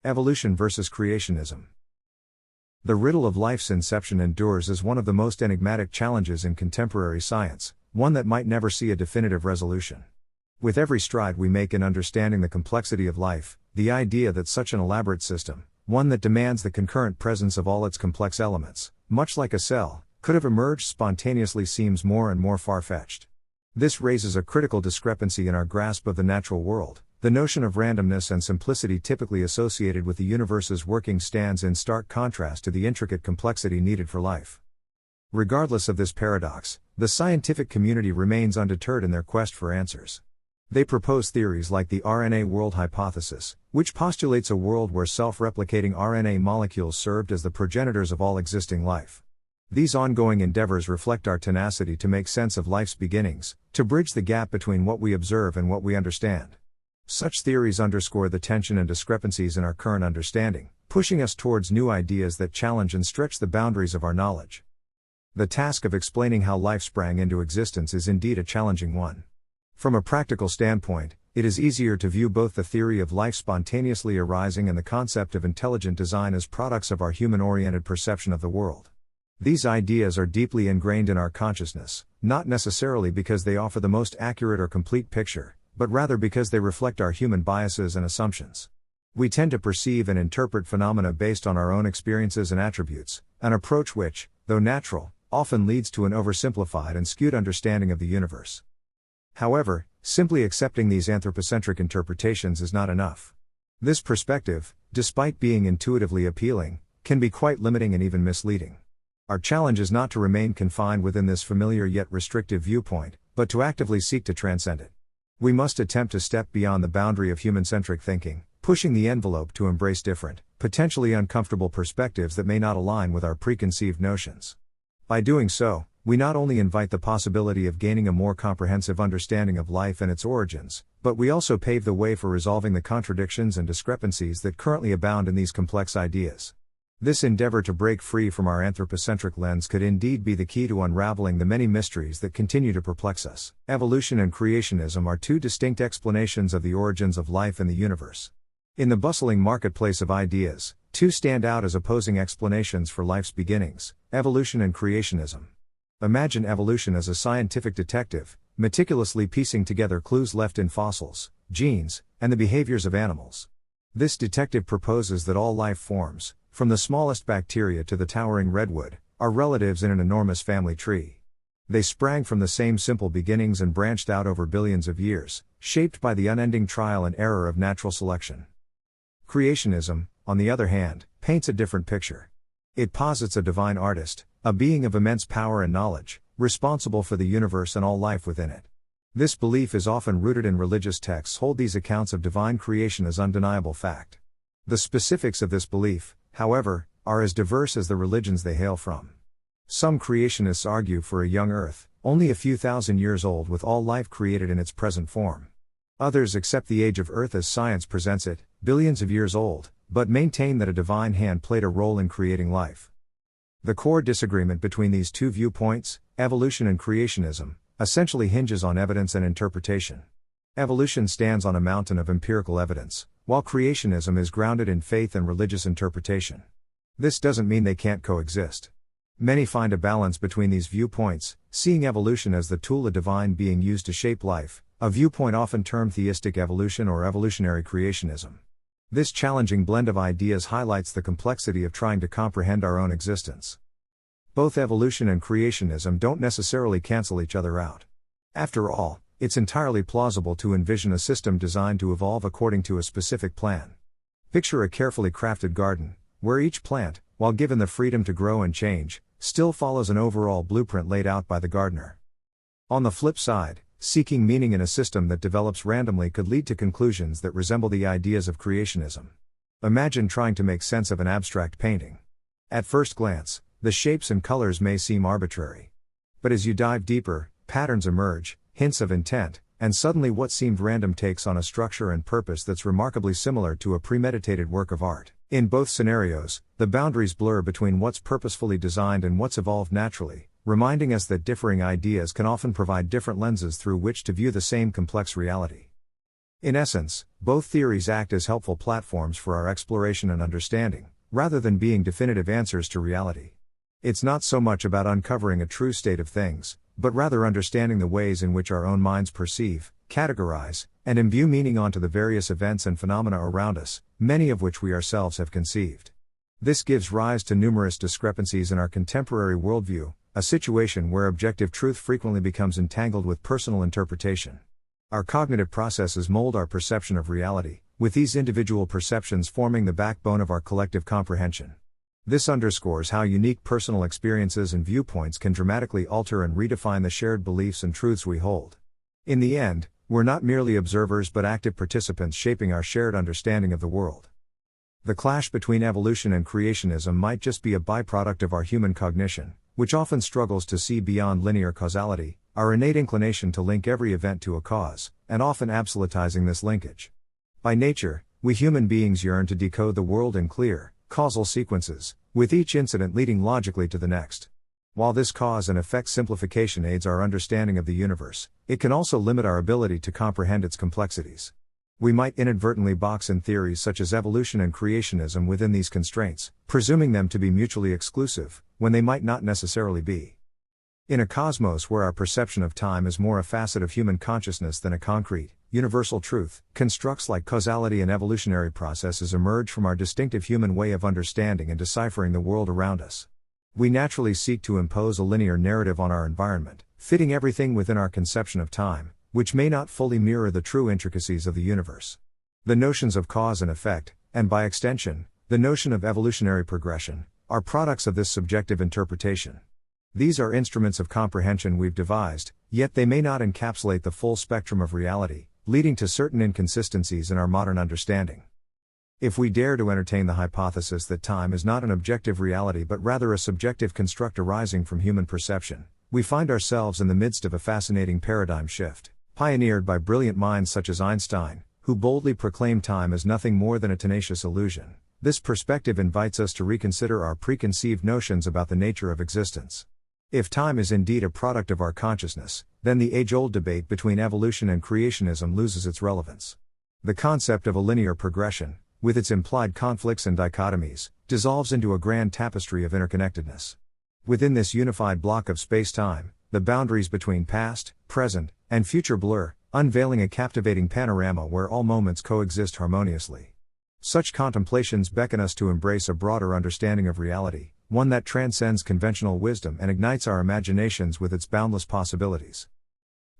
Evolution versus creationism. The riddle of life's inception endures as one of the most enigmatic challenges in contemporary science, one that might never see a definitive resolution. With every stride we make in understanding the complexity of life, the idea that such an elaborate system, one that demands the concurrent presence of all its complex elements, much like a cell, could have emerged spontaneously seems more and more far-fetched. This raises a critical discrepancy in our grasp of the natural world. The notion of randomness and simplicity typically associated with the universe's working stands in stark contrast to the intricate complexity needed for life. Regardless of this paradox, the scientific community remains undeterred in their quest for answers. They propose theories like the RNA world hypothesis, which postulates a world where self-replicating RNA molecules served as the progenitors of all existing life. These ongoing endeavors reflect our tenacity to make sense of life's beginnings, to bridge the gap between what we observe and what we understand. Such theories underscore the tension and discrepancies in our current understanding, pushing us towards new ideas that challenge and stretch the boundaries of our knowledge. The task of explaining how life sprang into existence is indeed a challenging one. From a practical standpoint, it is easier to view both the theory of life spontaneously arising and the concept of intelligent design as products of our human-oriented perception of the world. These ideas are deeply ingrained in our consciousness, not necessarily because they offer the most accurate or complete picture, but rather because they reflect our human biases and assumptions. We tend to perceive and interpret phenomena based on our own experiences and attributes, an approach which, though natural, often leads to an oversimplified and skewed understanding of the universe. However, simply accepting these anthropocentric interpretations is not enough. This perspective, despite being intuitively appealing, can be quite limiting and even misleading. Our challenge is not to remain confined within this familiar yet restrictive viewpoint, but to actively seek to transcend it. We must attempt to step beyond the boundary of human-centric thinking, pushing the envelope to embrace different, potentially uncomfortable perspectives that may not align with our preconceived notions. By doing so, we not only invite the possibility of gaining a more comprehensive understanding of life and its origins, but we also pave the way for resolving the contradictions and discrepancies that currently abound in these complex ideas. This endeavor to break free from our anthropocentric lens could indeed be the key to unraveling the many mysteries that continue to perplex us. Evolution and creationism are two distinct explanations of the origins of life and the universe. In the bustling marketplace of ideas, two stand out as opposing explanations for life's beginnings: evolution and creationism. Imagine evolution as a scientific detective, meticulously piecing together clues left in fossils, genes, and the behaviors of animals. This detective proposes that all life forms, from the smallest bacteria to the towering redwood, are relatives in an enormous family tree. They sprang from the same simple beginnings and branched out over billions of years, shaped by the unending trial and error of natural selection. Creationism, on the other hand, paints a different picture. It posits a divine artist, a being of immense power and knowledge, responsible for the universe and all life within it. This belief is often rooted in religious texts hold these accounts of divine creation as undeniable fact. The specifics of this belief, however, are as diverse as the religions they hail from. Some creationists argue for a young Earth, only a few thousand years old with all life created in its present form. Others accept the age of Earth as science presents it, billions of years old, but maintain that a divine hand played a role in creating life. The core disagreement between these two viewpoints, evolution and creationism, essentially hinges on evidence and interpretation. Evolution stands on a mountain of empirical evidence, while creationism is grounded in faith and religious interpretation. This doesn't mean they can't coexist. Many find a balance between these viewpoints, seeing evolution as the tool of divine being used to shape life, a viewpoint often termed theistic evolution or evolutionary creationism. This challenging blend of ideas highlights the complexity of trying to comprehend our own existence. Both evolution and creationism don't necessarily cancel each other out. After all, it's entirely plausible to envision a system designed to evolve according to a specific plan. Picture a carefully crafted garden, where each plant, while given the freedom to grow and change, still follows an overall blueprint laid out by the gardener. On the flip side, seeking meaning in a system that develops randomly could lead to conclusions that resemble the ideas of creationism. Imagine trying to make sense of an abstract painting. At first glance, the shapes and colors may seem arbitrary. But as you dive deeper, patterns emerge, hints of intent, and suddenly what seemed random takes on a structure and purpose that's remarkably similar to a premeditated work of art. In both scenarios, the boundaries blur between what's purposefully designed and what's evolved naturally, reminding us that differing ideas can often provide different lenses through which to view the same complex reality. In essence, both theories act as helpful platforms for our exploration and understanding, rather than being definitive answers to reality. It's not so much about uncovering a true state of things, but rather understanding the ways in which our own minds perceive, categorize, and imbue meaning onto the various events and phenomena around us, many of which we ourselves have conceived. This gives rise to numerous discrepancies in our contemporary worldview, a situation where objective truth frequently becomes entangled with personal interpretation. Our cognitive processes mold our perception of reality, with these individual perceptions forming the backbone of our collective comprehension. This underscores how unique personal experiences and viewpoints can dramatically alter and redefine the shared beliefs and truths we hold. In the end, we're not merely observers but active participants shaping our shared understanding of the world. The clash between evolution and creationism might just be a byproduct of our human cognition, which often struggles to see beyond linear causality, our innate inclination to link every event to a cause, and often absolutizing this linkage. By nature, we human beings yearn to decode the world in clear, causal sequences, with each incident leading logically to the next. While this cause and effect simplification aids our understanding of the universe, it can also limit our ability to comprehend its complexities. We might inadvertently box in theories such as evolution and creationism within these constraints, presuming them to be mutually exclusive, when they might not necessarily be. In a cosmos where our perception of time is more a facet of human consciousness than a concrete, universal truth, constructs like causality and evolutionary processes emerge from our distinctive human way of understanding and deciphering the world around us. We naturally seek to impose a linear narrative on our environment, fitting everything within our conception of time, which may not fully mirror the true intricacies of the universe. The notions of cause and effect, and by extension, the notion of evolutionary progression, are products of this subjective interpretation. These are instruments of comprehension we've devised, yet they may not encapsulate the full spectrum of reality, leading to certain inconsistencies in our modern understanding. If we dare to entertain the hypothesis that time is not an objective reality but rather a subjective construct arising from human perception, we find ourselves in the midst of a fascinating paradigm shift, pioneered by brilliant minds such as Einstein, who boldly proclaimed time as nothing more than a tenacious illusion. This perspective invites us to reconsider our preconceived notions about the nature of existence. If time is indeed a product of our consciousness, then the age-old debate between evolution and creationism loses its relevance. The concept of a linear progression, with its implied conflicts and dichotomies, dissolves into a grand tapestry of interconnectedness. Within this unified block of space-time, the boundaries between past, present, and future blur, unveiling a captivating panorama where all moments coexist harmoniously. Such contemplations beckon us to embrace a broader understanding of reality, one that transcends conventional wisdom and ignites our imaginations with its boundless possibilities.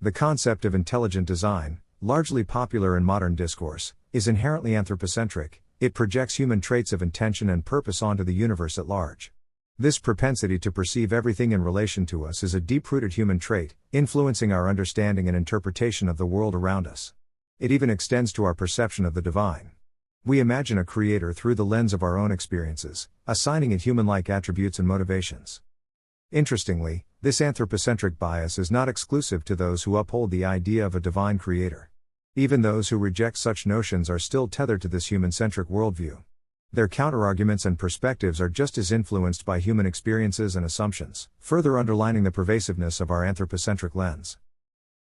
The concept of intelligent design, largely popular in modern discourse, is inherently anthropocentric. It projects human traits of intention and purpose onto the universe at large. This propensity to perceive everything in relation to us is a deep-rooted human trait, influencing our understanding and interpretation of the world around us. It even extends to our perception of the divine. We imagine a creator through the lens of our own experiences, assigning it human-like attributes and motivations. Interestingly, this anthropocentric bias is not exclusive to those who uphold the idea of a divine creator. Even those who reject such notions are still tethered to this human-centric worldview. Their counterarguments and perspectives are just as influenced by human experiences and assumptions, further underlining the pervasiveness of our anthropocentric lens.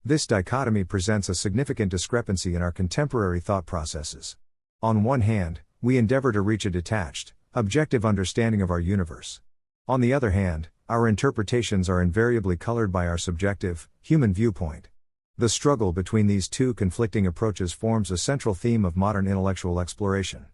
This dichotomy presents a significant discrepancy in our contemporary thought processes. On one hand, we endeavor to reach a detached, objective understanding of our universe. On the other hand, our interpretations are invariably colored by our subjective, human viewpoint. The struggle between these two conflicting approaches forms a central theme of modern intellectual exploration.